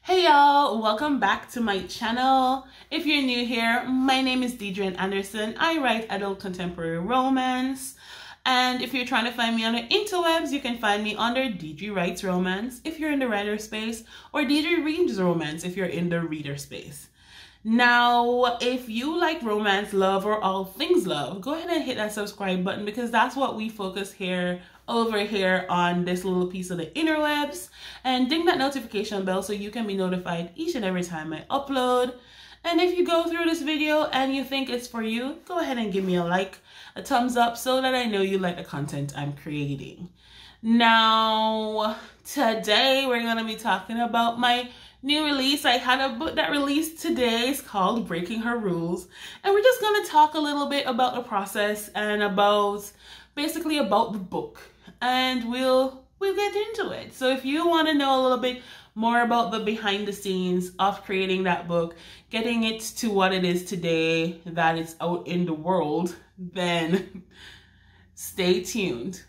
Hey y'all, welcome back to my channel. If you're new here, my name is Deidre Anderson. I write adult contemporary romance. And if you're trying to find me on the interwebs, you can find me under Deidre Writes Romance if you're in the writer space, or Deidre Reads Romance if you're in the reader space. Now, if you like romance, love, or all things love, go ahead and hit that subscribe button because that's what we focus here over here on this little piece of the interwebs. And ding that notification bell so you can be notified each and every time I upload. And if you go through this video and you think it's for you, go ahead and give me a like, a thumbs up so that I know you like the content I'm creating. Now, today we're going to be talking about my new release. I had a book that released today. It's called Breaking Her Rules. And we're just going to talk a little bit about the process and about basically about the book. And we'll get into it. So if you want to know a little bit more about the behind the scenes of creating that book, getting it to what it is today, that it's out in the world, then stay tuned.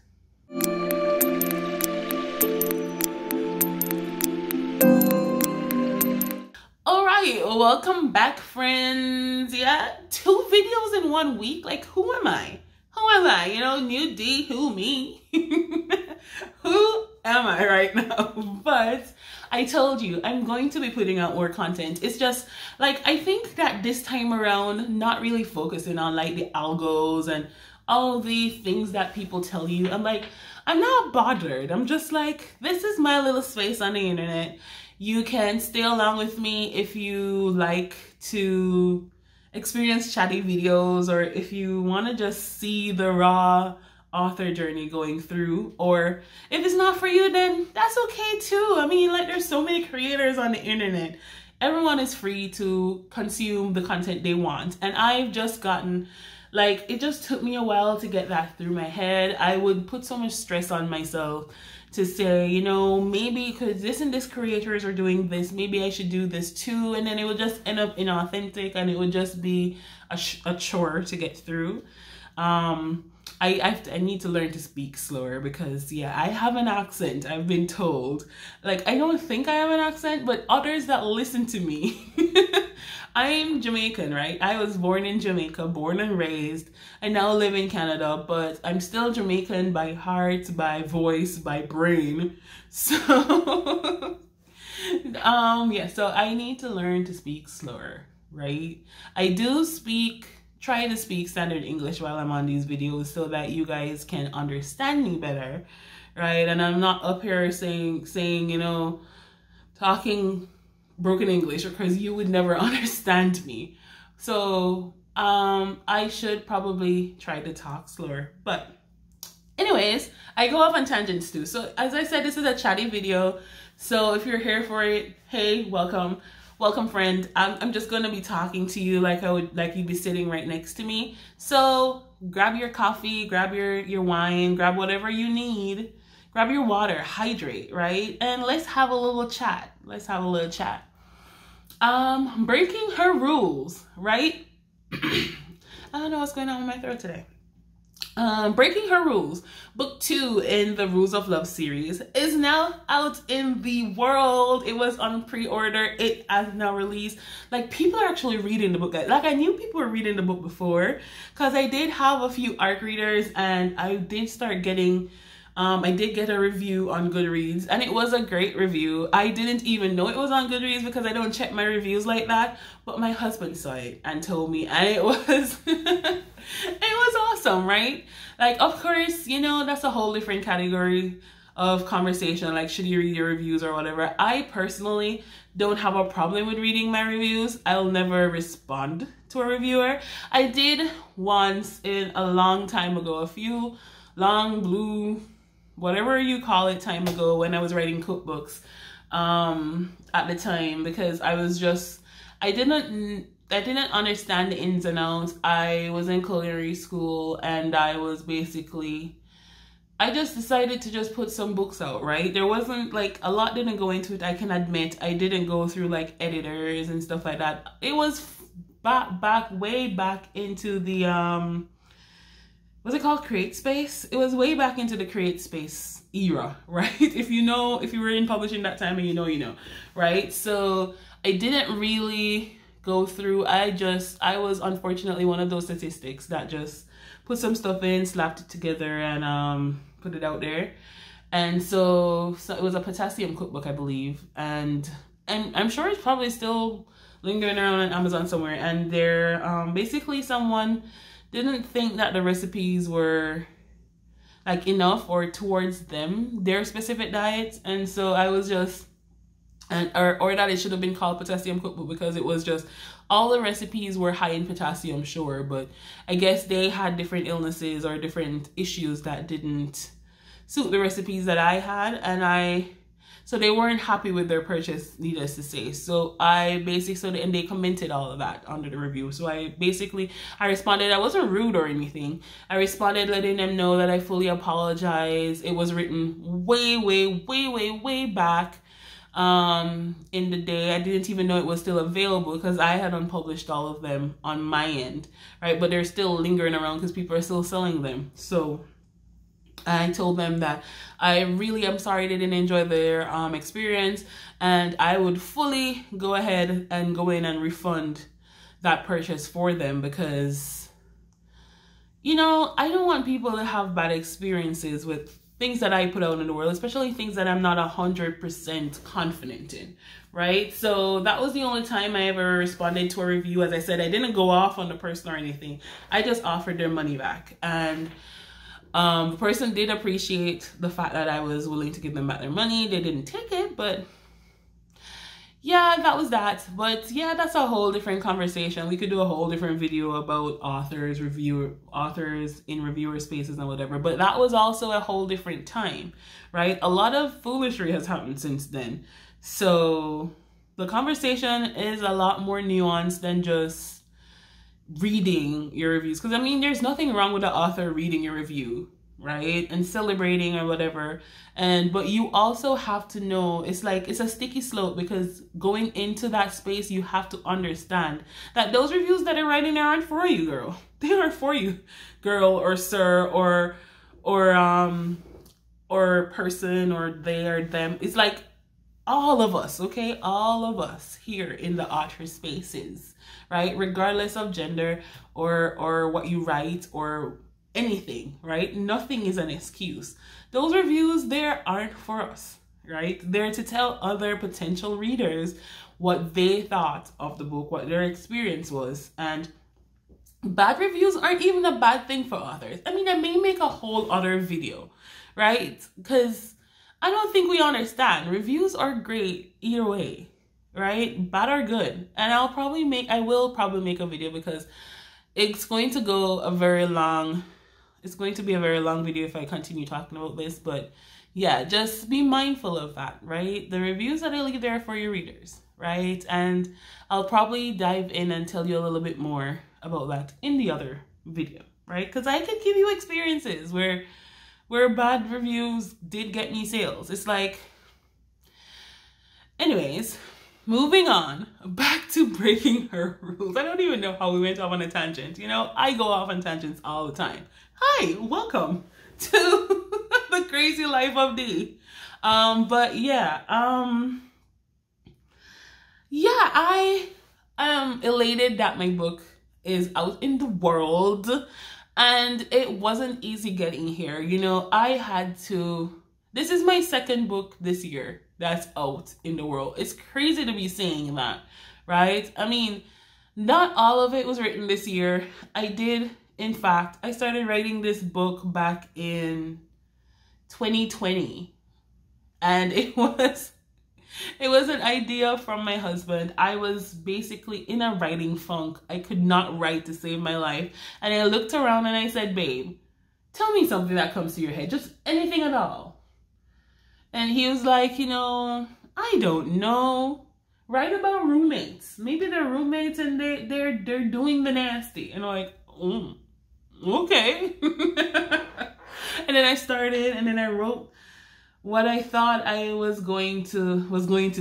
Alright, welcome back, friends. Yeah, 2 videos in 1 week. Like, who am I? Who am I? You know, new D, who me? Who am I right now? But I told you, I'm going to be putting out more content. It's just, like, I think that this time around, not really focusing on, like, the algos and all the things that people tell you. I'm like, I'm not bothered. I'm just like, this is my little space on the internet. You can stay along with me if you like to experience chatty videos, or if you want to just see the raw author journey going through, or if it's not for you, then that's okay too. I mean, like, there's so many creators on the internet. Everyone is free to consume the content they want, and I've just gotten, like, it just took me a while to get that through my head. I would put so much stress on myself to say, you know, maybe because this and this creators are doing this, maybe I should do this too. And then it would just end up inauthentic and it would just be a chore to get through. I need to learn to speak slower because, yeah, I have an accent, I've been told. Like, I don't think I have an accent, but others that listen to me. I'm Jamaican, right? I was born in Jamaica, born and raised. I now live in Canada, but I'm still Jamaican by heart, by voice, by brain. So, yeah, so I need to learn to speak slower, right? I do try to speak standard English while I'm on these videos so that you guys can understand me better, right? And I'm not up here saying, you know, talking broken English, because you would never understand me. So I should probably try to talk slower. But anyways, I go off on tangents too. So as I said, this is a chatty video. So if you're here for it, hey, welcome. Welcome, friend. I'm just going to be talking to you like you'd be sitting right next to me. So grab your coffee, grab your wine, grab whatever you need. Grab your water, hydrate, right? And let's have a little chat. Let's have a little chat. Breaking Her Rules, right? I don't know what's going on with my throat today. Breaking Her Rules, book 2 in the Rules of Love series, is now out in the world. It was on pre-order. It has now released. Like, people are actually reading the book. Like, I knew people were reading the book before because I did have a few ARC readers, and I did start getting I did get a review on Goodreads, and it was a great review. I didn't even know it was on Goodreads because I don't check my reviews like that, but my husband saw it and told me, and it was it was awesome, right? Like, of course, you know, that's a whole different category of conversation, like, should you read your reviews or whatever. I personally don't have a problem with reading my reviews. I'll never respond to a reviewer. I did once in a long time ago, a few long blue whatever you call it time ago, when I was writing cookbooks at the time, because I didn't understand the ins and outs. I was in culinary school, and I just decided to just put some books out, right? There wasn't, like, a lot didn't go into it. I can admit I didn't go through, like, editors and stuff like that. It was way back into the was it called Create Space? It was way back into the Create Space era, right? If you know, if you were in publishing that time and you know, right? So I didn't really go through. I was unfortunately one of those statistics that just put some stuff in, slapped it together, and put it out there. And so it was a potassium cookbook, I believe, and I'm sure it's probably still lingering around on Amazon somewhere. And they're basically someone didn't think that the recipes were like enough or towards them, their specific diets, and so I was just, or that it should have been called Potassium Cookbook, because it was just all the recipes were high in potassium, sure, but I guess they had different illnesses or different issues that didn't suit the recipes that I had, and so they weren't happy with their purchase, needless to say. So and they commented all of that under the review. So I responded. I wasn't rude or anything. I responded letting them know that I fully apologize. It was written way back in the day. I didn't even know it was still available because I had unpublished all of them on my end, right? But they're still lingering around because people are still selling them. So I told them that I really am sorry they didn't enjoy their experience, and I would fully go ahead and go in and refund that purchase for them, because, you know, I don't want people to have bad experiences with things that I put out in the world, especially things that I'm not 100% confident in, right? So that was the only time I ever responded to a review. As I said, I didn't go off on the person or anything. I just offered their money back, and the person did appreciate the fact that I was willing to give them back their money. They didn't take it, but yeah, that was that. But yeah, that's a whole different conversation. We could do a whole different video about authors in reviewer spaces and whatever. But that was also a whole different time, right? A lot of foolery has happened since then. So the conversation is a lot more nuanced than just reading your reviews, because I mean, there's nothing wrong with the author reading your review, right, and celebrating or whatever, but you also have to know, it's a sticky slope, because going into that space, you have to understand that those reviews that are writing there aren't for you, girl. They aren't for you, girl or sir or person, or they or them. It's like all of us, okay? All of us here in the author spaces, right? Regardless of gender or what you write or anything, right? Nothing is an excuse. Those reviews there aren't for us, right? They're to tell other potential readers what they thought of the book, what their experience was. And bad reviews aren't even a bad thing for authors. I mean, I may make a whole other video, right? Because I don't think we understand. Reviews are great either way, right? Bad or good. And I will probably make a video, because it's going to go a very long video if I continue talking about this. But yeah, just be mindful of that, right? The reviews that I leave there are for your readers, right? And I'll probably dive in and tell you a little bit more about that in the other video, right? Because I could give you experiences where bad reviews did get me sales. It's like, anyways, moving on, back to breaking her rules. I don't even know how we went off on a tangent. You know, I go off on tangents all the time. Hi, welcome to the crazy life of Dee. But yeah, I am elated that my book is out in the world. And it wasn't easy getting here. You know, this is my second book this year that's out in the world. It's crazy to be saying that, right? I mean, not all of it was written this year. In fact, I started writing this book back in 2020. And it was an idea from my husband. I was basically in a writing funk. I could not write to save my life. And I looked around and I said, babe, tell me something that comes to your head. Just anything at all. And he was like, you know, I don't know. Write about roommates. Maybe they're roommates and they're doing the nasty. And I'm like, okay. And then I started, and then I wrote what I thought I was going to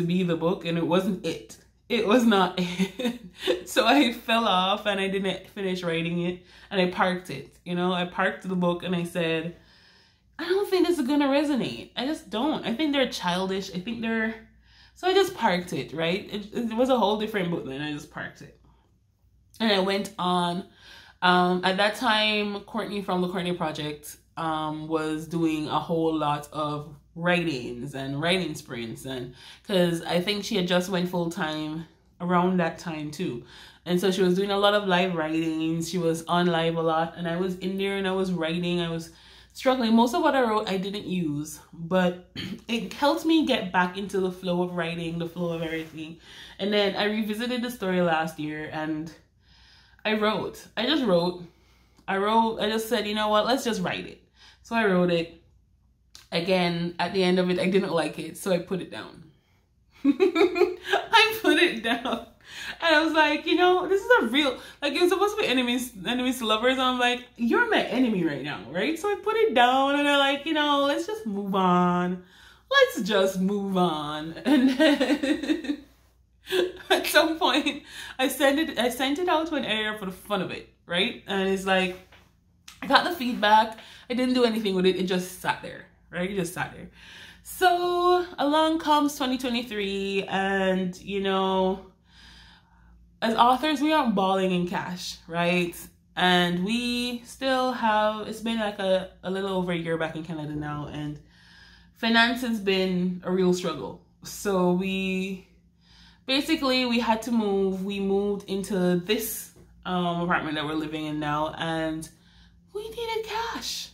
be the book, and it wasn't it. it was not it. So I fell off and I didn't finish writing it, and I parked it. You know, I parked the book and I said, I don't think this is gonna resonate. I just don't. I think they're childish. I think they're, so I just parked it, right? It was a whole different book then. I just parked it. And I went on, at that time, Courtney from the Courtney Project was doing a whole lot of writings and writing sprints, and because I think she had just went full-time around that time too, and so she was doing a lot of live writings. She was on live a lot, and I was in there and I was writing. I was struggling. Most of what I wrote I didn't use, but it helped me get back into the flow of writing, the flow of everything. And then I revisited the story last year and I wrote. I just said, you know what, let's just write it. So I wrote it. Again, at the end of it, I didn't like it, so I put it down. I put it down. And I was like, you know, this is a real, like, it was supposed to be enemies to lovers. And I'm like, you're my enemy right now, right? So I put it down and I'm like, you know, let's just move on. Let's just move on. And then at some point, I sent it out to an editor for the fun of it, right? And it's like, I got the feedback. I didn't do anything with it. It just sat there, right? It just sat there. So along comes 2023, and you know, as authors, we aren't balling in cash, right? And we still have, it's been like a little over a year back in Canada now, and finance has been a real struggle. So we had to move. We moved into this apartment that we're living in now, and we needed cash.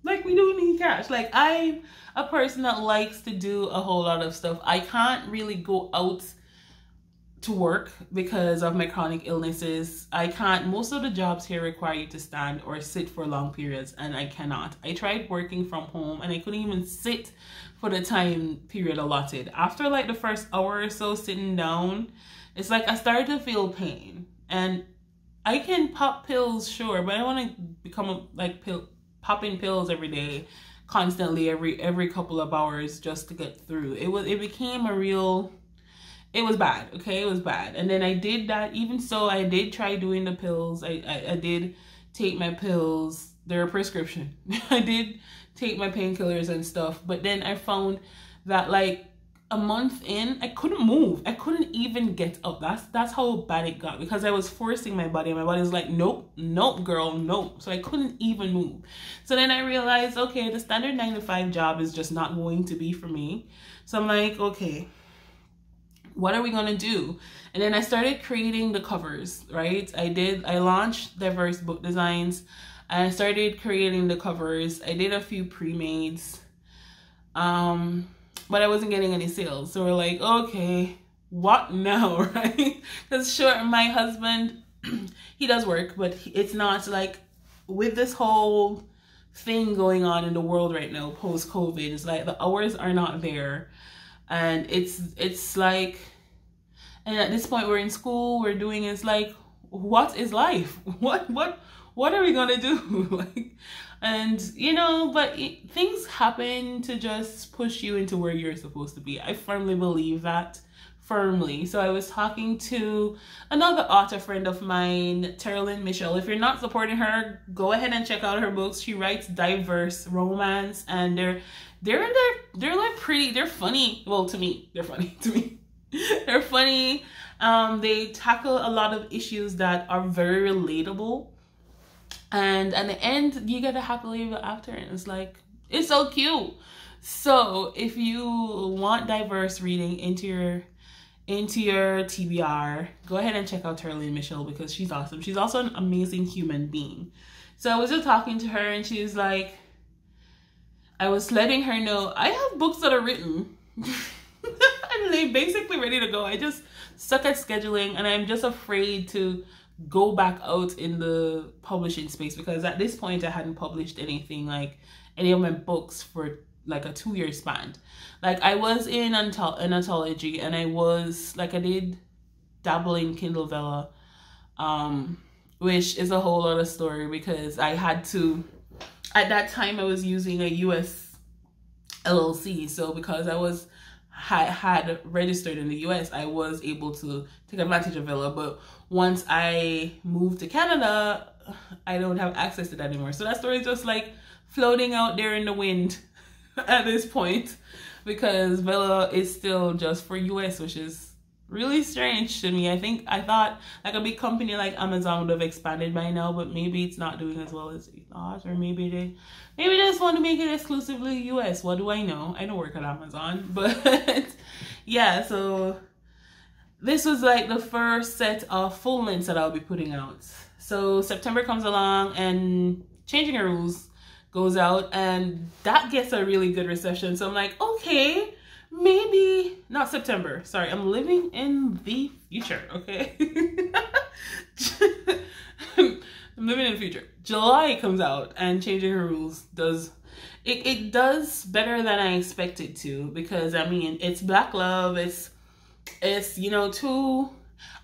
like we do need cash. Like, I'm a person that likes to do a whole lot of stuff. I can't really go out to work because of my chronic illnesses. I can't, most of the jobs here require you to stand or sit for long periods, and I cannot. I tried working from home and I couldn't even sit for the time period allotted. After like the first hour or so sitting down, it's like I started to feel pain. And I can pop pills, sure, but I don't want to become like popping pills every day, constantly, every couple of hours just to get through. It became a real, it was bad, okay? It was bad. And then I did that. Even so, I did try doing the pills. I did take my pills. They're a prescription. I did take my painkillers and stuff. But then I found that like a month in, I couldn't move. I couldn't even get up. That's how bad it got, because I was forcing my body. My body was like, nope, nope, girl, nope. So I couldn't even move. So then I realized, okay, the standard 9-to-5 job is just not going to be for me. So I'm like, okay, what are we gonna do? And then I started creating the covers, right? I launched Diverse Book Designs, and I started creating the covers. I did a few pre-mades, but I wasn't getting any sales. So we're like, okay, what now, right? Because sure, my husband, he does work, but it's not like, with this whole thing going on in the world right now, post-COVID, it's like the hours are not there. And it's like, and at this point we're in school, we're doing, it's like, what is life? What are we gonna do? Like, and you know, but things happen to just push you into where you're supposed to be. I firmly believe that, firmly. So I was talking to another author friend of mine, Terlyn Michelle. If you're not supporting her, go ahead and check out her books. She writes diverse romance, and they're like pretty, they're funny. Well, to me, they're funny to me. They're funny. They tackle a lot of issues that are very relatable. And at the end, you get a happily ever after, and it's like, it's so cute. So if you want diverse reading into your TBR, go ahead and check out Terlyn Michelle, because she's awesome. She's also an amazing human being. So I was just talking to her, and she's like, I was letting her know I have books that are written and they're basically ready to go. I just suck at scheduling, and I'm just afraid to go back out in the publishing space, because at this point I hadn't published anything, like any of my books, for like a 2-year span. Like, I was in an anthology, and I did dabble in Kindle Vella, which is a whole other story, because I had to, at that time I was using a US LLC. So because I was had registered in the US, I was able to take advantage of Villa. But once I moved to Canada, I don't have access to that anymore. So that story is just like floating out there in the wind at this point, because Villa is still just for US, which is really strange to me. I thought like a big company like Amazon would have expanded by now, but maybe it's not doing as well as they thought, or maybe they just want to make it exclusively US. What do I know? I don't work at Amazon, but yeah. So this was like the first set of full lengths that I'll be putting out. So September comes along and Changing Your Rules goes out, and that gets a really good reception. So I'm like, okay, maybe not September. Sorry, I'm living in the future, okay? I'm living in the future. July comes out and Changing Her Rules does it does better than I expected to, because I mean, it's Black love, it's you know, too,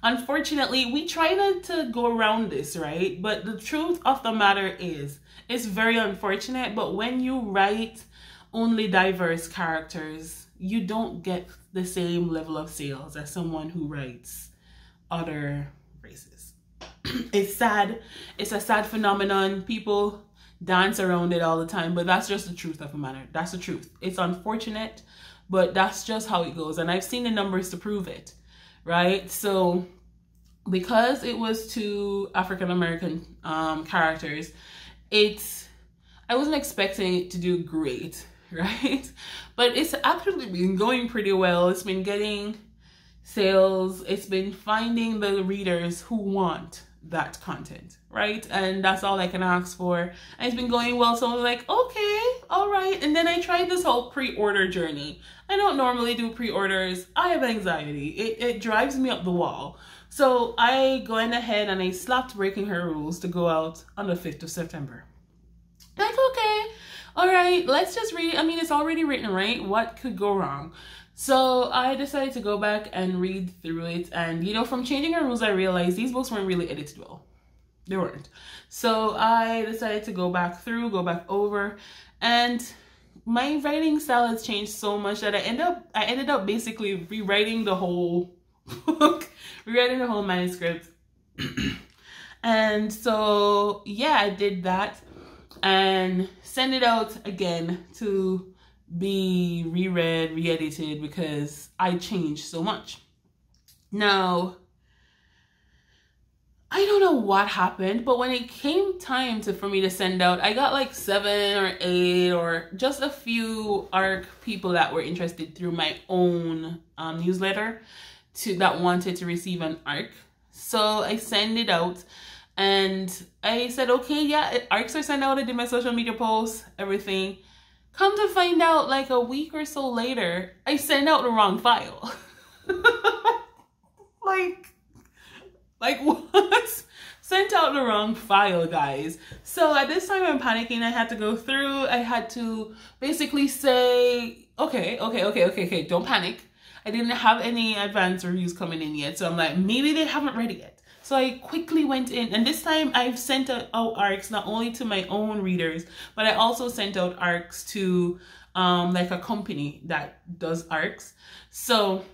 unfortunately we try not to go around this, right? But the truth of the matter is, it's very unfortunate, but when you write only diverse characters, you don't get the same level of sales as someone who writes other races. It's sad. It's a sad phenomenon. People dance around it all the time, but that's just the truth of the matter. That's the truth. It's unfortunate, but that's just how it goes. And I've seen the numbers to prove it, right? So because it was two African-American characters, I wasn't expecting it to do great, right? But it's actually been going pretty well. It's been getting sales. It's been finding the readers who want that content, right? And that's all I can ask for. And it's been going well. So I was like, okay, all right. And then I tried this whole pre-order journey. I don't normally do pre-orders. I have anxiety. It drives me up the wall. So I went ahead and I slapped Breaking Her Rules to go out on the 5th of September. Like, okay, all right, let's just read it. I mean, it's already written, right? What could go wrong? So I decided to go back and read through it. And, you know, from Changing Her Rules, I realized these books weren't really edited well. They weren't. So I decided to go back over. And my writing style has changed so much that I ended up basically rewriting the whole book, rewriting the whole manuscript. And so, yeah, I did that and send it out again to be reread, re-edited, because I changed so much. Now, I don't know what happened, but when it came time for me to send out, I got like 7 or 8 or just a few ARC people that were interested through my own newsletter that wanted to receive an ARC. So I sent it out. And I said, okay, yeah, ARCs are sent out. I did my social media posts, everything. Come to find out, like a week or so later, I sent out the wrong file. like what? Sent out the wrong file, guys. So at this time I'm panicking. I had to go through. I had to basically say, okay, don't panic. I didn't have any advanced reviews coming in yet. So I'm like, maybe they haven't read it yet. So I quickly went in, and this time I've sent out ARCs not only to my own readers, but I also sent out ARCs to like a company that does ARCs. So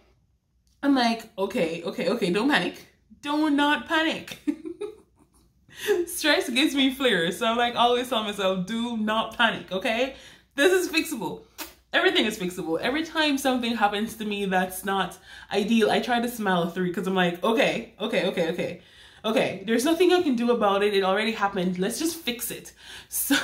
I'm like, okay, don't panic. Do not panic. Stress gives me flares. So I'm like, always tell myself, do not panic, okay? This is fixable. Everything is fixable. Every time something happens to me that's not ideal, I try to smile through, because I'm like, okay, there's nothing I can do about it. It already happened. Let's just fix it. So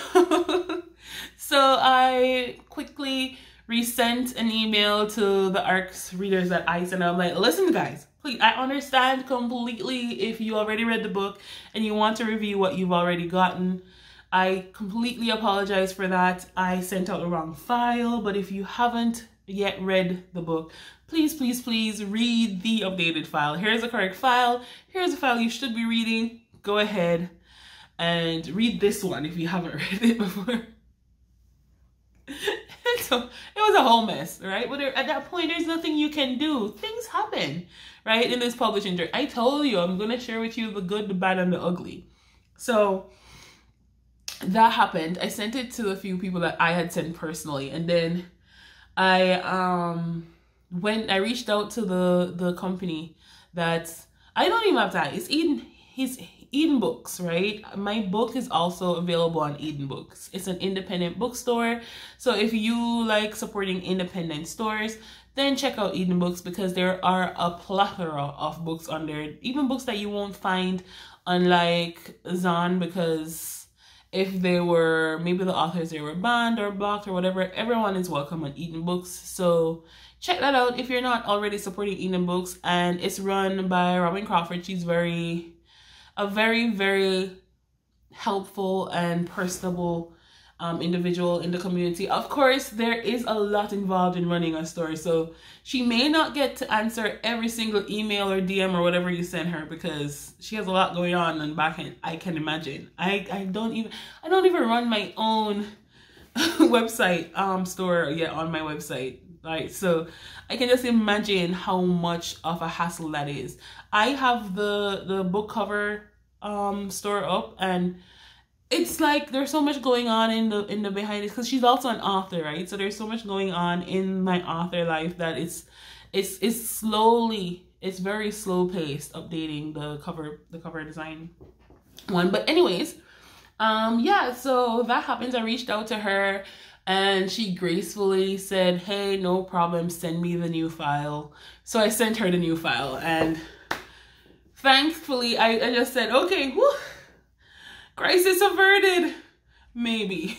I quickly resent an email to the ARCs readers that I sent. I'm like, listen, guys, please, I understand completely if you already read the book and you want to review what you've already gotten. I completely apologize for that. I sent out the wrong file, but if you haven't yet read the book, please read the updated file. Here's the correct file. Here's the file you should be reading. Go ahead and read this one if you haven't read it before. So it was a whole mess, right? But at that point, there's nothing you can do. Things happen, right? In this publishing journey. I told you, I'm going to share with you the good, the bad, and the ugly. So that happened. I sent it to a few people that I had sent personally, and then I when I reached out to the company that I don't even have that. It's Eden Books, right? My book is also available on Eden Books. It's an independent bookstore. So if you like supporting independent stores, then check out Eden Books, because there are a plethora of books on there, even books that you won't find on like Zon, because if they were, maybe the authors, they were banned or blocked or whatever, everyone is welcome on Eden Books. So check that out if you're not already supporting Eden Books. And it's run by Robin Crawford. She's a very helpful and personable individual in the community. Of course, there is a lot involved in running a store, so she may not get to answer every single email or DM or whatever you send her, because she has a lot going on the back end. I can imagine. I don't even run my own website store yet on my website, right? So I can just imagine how much of a hassle that is. I have the book cover store up, and it's like there's so much going on in the behind it, because she's also an author, right? So there's so much going on in my author life that it's very slow paced updating the cover design one. But anyways, yeah, so that happens. I reached out to her and she gracefully said, hey, no problem, send me the new file. So I sent her the new file, and thankfully I just said, okay, whew, crisis averted, maybe.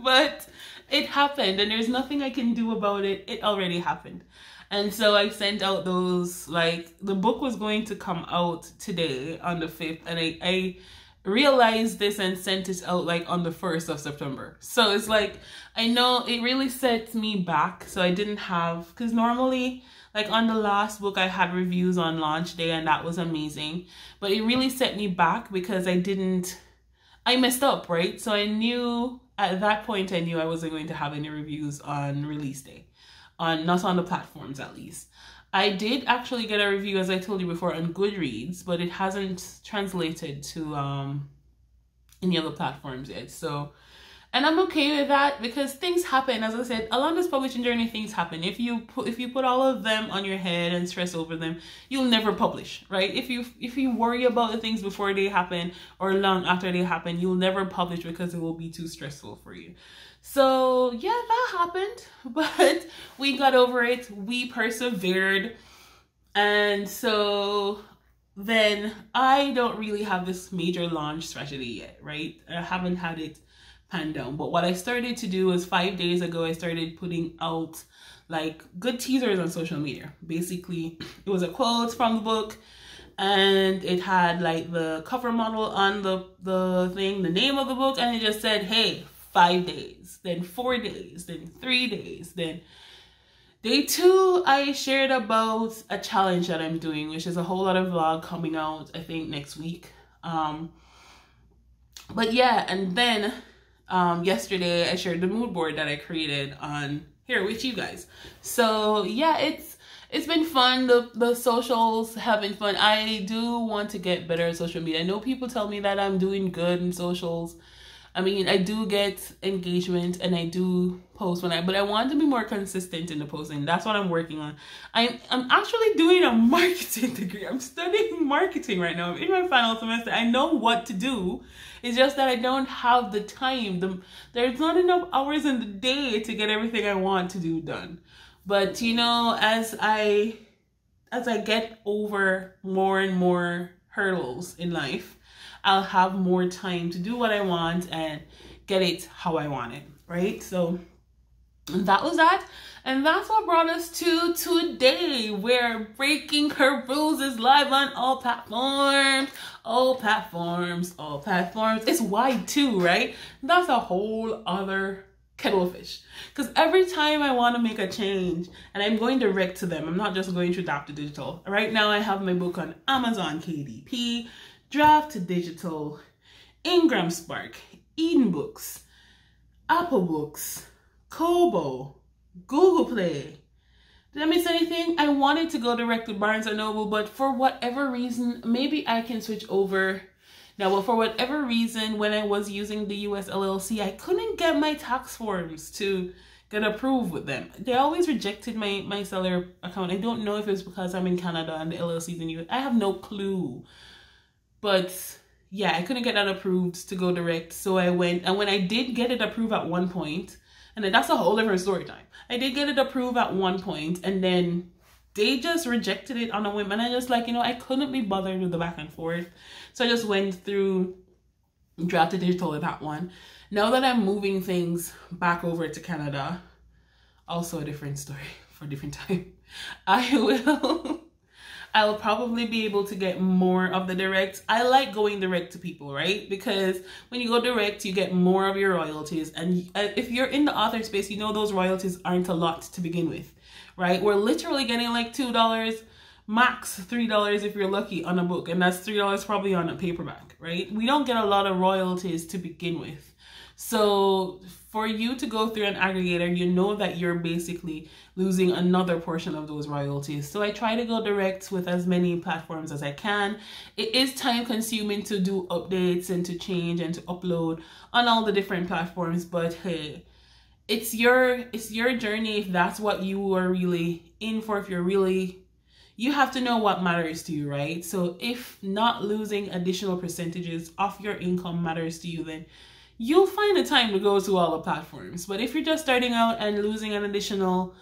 But it happened, and there's nothing I can do about it. It already happened. And so I sent out those, like, the book was going to come out today on the 5th, and I realized this and sent it out like on the 1st of September. So it's like, I know it really sets me back. So I didn't have, because normally, like on the last book, I had reviews on launch day, and that was amazing. But it really set me back because I messed up, right? So I knew, at that point, I knew I wasn't going to have any reviews on release day. Not on the platforms, at least. I did actually get a review, as I told you before, on Goodreads, but it hasn't translated to any other platforms yet. So, and I'm okay with that, because things happen. As I said, along this publishing journey, things happen. If you put all of them on your head and stress over them, you'll never publish, right? If you worry about the things before they happen or long after they happen, you'll never publish, because it will be too stressful for you. So yeah, that happened, but we got over it. We persevered. And so then I don't really have this major launch strategy yet, right? I haven't had it panned down. But what I started to do is 5 days ago, I started putting out like good teasers on social media. Basically, it was a quote from the book, and it had like the cover model on the thing, the name of the book, and it just said, hey, 5 days, then 4 days, then 3 days, then day 2, I shared about a challenge that I'm doing, which is a whole lot of vlog coming out, I think, next week. But yeah, and then yesterday I shared the mood board that I created on here with you guys. So yeah, it's been fun. The socials have been fun. I do want to get better at social media. I know people tell me that I'm doing good in socials. I mean, I do get engagement and I do post but I want to be more consistent in the posting. That's what I'm working on. I'm actually doing a marketing degree. I'm studying marketing right now. I'm in my final semester. I know what to do. It's just that I don't have the time. There's not enough hours in the day to get everything I want to do done. But you know, as I get over more and more hurdles in life, I'll have more time to do what I want and get it how I want it, right? So that was that. And that's what brought us to today, where Breaking Her Rules is live on all platforms. All platforms, all platforms. It's wide too, right? That's a whole other kettle of fish. Because every time I want to make a change, and I'm going direct to them, I'm not just going through Draft to Digital. Right now I have my book on Amazon KDP, Draft to Digital, Ingram Spark, Eden Books, Apple Books, Kobo, Google Play. Did I miss anything? I wanted to go direct to Barnes & Noble, but for whatever reason, maybe I can switch over. Now, but for whatever reason, when I was using the US LLC, I couldn't get my tax forms to get approved with them. They always rejected my seller account. I don't know if it's because I'm in Canada and the LLC's in US. I have no clue. But yeah, I couldn't get that approved to go direct. So I went, and when I did get it approved at one point, and then that's a whole different story time. I did get it approved at one point, and then they just rejected it on a whim. And I just like, you know, I couldn't be bothered with the back and forth. So I just went through Drafted Digital with that one. Now that I'm moving things back over to Canada, also a different story for a different time, I'll probably be able to get more of the direct. I like going direct to people, right? Because when you go direct, you get more of your royalties. And if you're in the author space, you know those royalties aren't a lot to begin with, right? We're literally getting like $2, max $3 if you're lucky on a book. And that's $3 probably on a paperback, right? We don't get a lot of royalties to begin with. So for you to go through an aggregator, you know that you're basically losing another portion of those royalties. So I try to go direct with as many platforms as I can. It is time consuming to do updates and to change and to upload on all the different platforms, but hey, it's your journey if that's what you are really in for. If you're really, you have to know what matters to you, right? So if not losing additional percentages of your income matters to you, then you'll find the time to go to all the platforms. But if you're just starting out and losing an additional,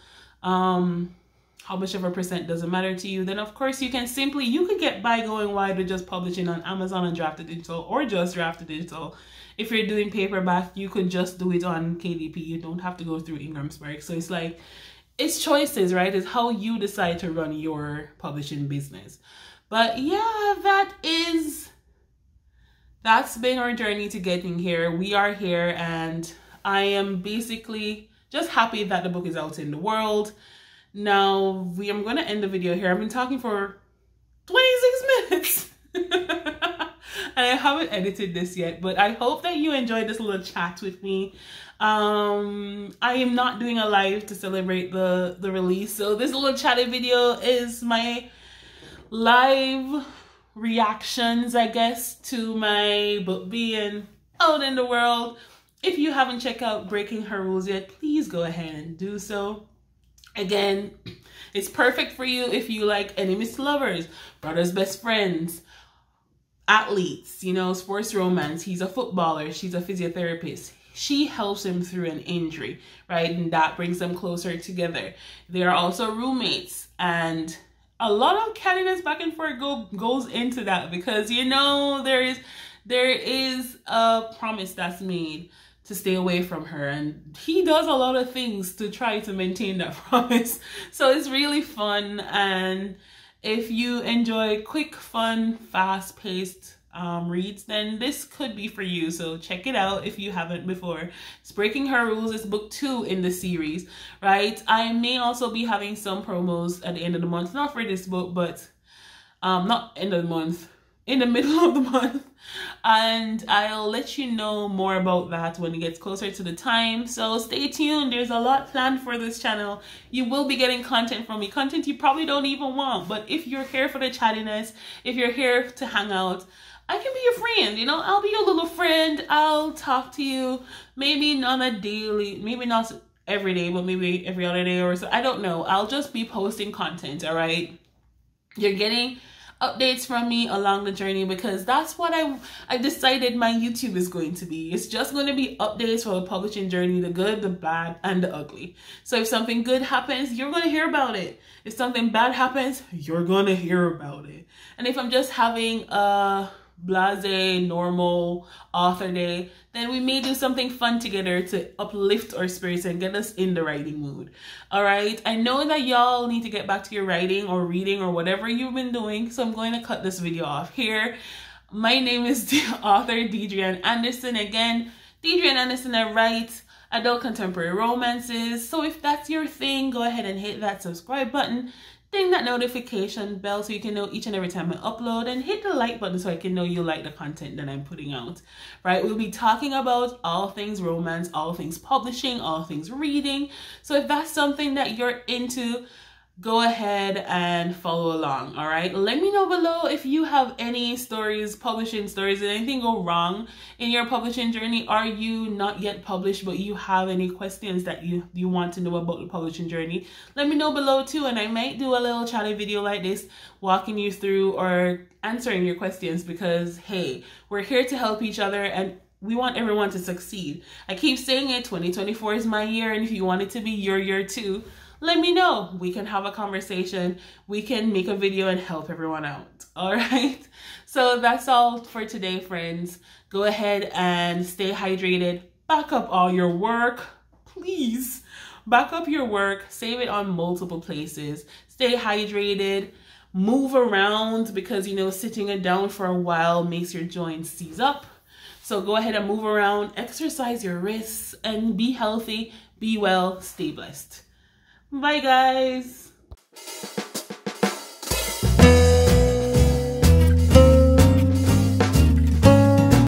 how much of a percent doesn't matter to you, then of course you could get by going wide with just publishing on Amazon and Drafted Digital, or just Drafted Digital. If you're doing paperback, you could just do it on KDP. You don't have to go through Ingram Spark. So it's like, it's choices, right? It's how you decide to run your publishing business. But yeah, that's been our journey to getting here. We are here, and I am basically just happy that the book is out in the world. Now, I'm going to end the video here. I've been talking for 26 minutes. And I haven't edited this yet, but I hope that you enjoyed this little chat with me. I am not doing a live to celebrate the release. So this little chatty video is my live reactions, I guess, to my book being out in the world. If you haven't checked out Breaking Her Rules yet, please go ahead and do so. Again, it's perfect for you if you like enemies to lovers, brothers best friends, athletes, you know, sports romance. He's a footballer, she's a physiotherapist. She helps him through an injury, right? And that brings them closer together. They are also roommates, and a lot of cattiness back and forth goes into that, because you know there is a promise that's made to stay away from her, and he does a lot of things to try to maintain that promise. So it's really fun, and if you enjoy quick, fun, fast-paced reads, then this could be for you. So check it out if you haven't before. It's Breaking Her Rules. It's book 2 in the series, right? I may also be having some promos at the end of the month, not for this book, but not end of the month, in the middle of the month, and I'll let you know more about that when it gets closer to the time. So stay tuned. There's a lot planned for this channel. You will be getting content from me, content you probably don't even want, but if you're here for the chattiness, if you're here to hang out, I can be your friend, you know. I'll be your little friend. I'll talk to you, maybe not a daily, maybe not every day, but maybe every other day or so. I don't know. I'll just be posting content, all right? You're getting updates from me along the journey, because that's what I decided my YouTube is going to be. It's just going to be updates for the publishing journey, the good, the bad, and the ugly. So if something good happens, you're going to hear about it. If something bad happens, you're going to hear about it. And if I'm just having a blase, normal author day, then we may do something fun together to uplift our spirits and get us in the writing mood. All right, I know that y'all need to get back to your writing or reading or whatever you've been doing, so I'm going to cut this video off here. My name is the author Deidre Anderson. Again, Deidre Anderson. I write adult contemporary romances. So if that's your thing, go ahead and hit that subscribe button. Ding that notification bell so you can know each and every time I upload, and hit the like button so I can know you like the content that I'm putting out, right? We'll be talking about all things romance, all things publishing, all things reading. So if that's something that you're into, go ahead and follow along. All right, let me know below if you have any stories, publishing stories. Did anything go wrong in your publishing journey? Are you not yet published but you have any questions that you want to know about the publishing journey? Let me know below too, and I might do a little chatty video like this walking you through or answering your questions, because hey, we're here to help each other and we want everyone to succeed. I keep saying it, 2024 is my year, and if you want it to be your year too, let me know. We can have a conversation. We can make a video and help everyone out. All right. So that's all for today, friends. Go ahead and stay hydrated. Back up all your work. Please back up your work. Save it on multiple places. Stay hydrated. Move around, because, you know, sitting it down for a while makes your joints seize up. So go ahead and move around. Exercise your wrists and be healthy. Be well. Stay blessed. Bye, guys.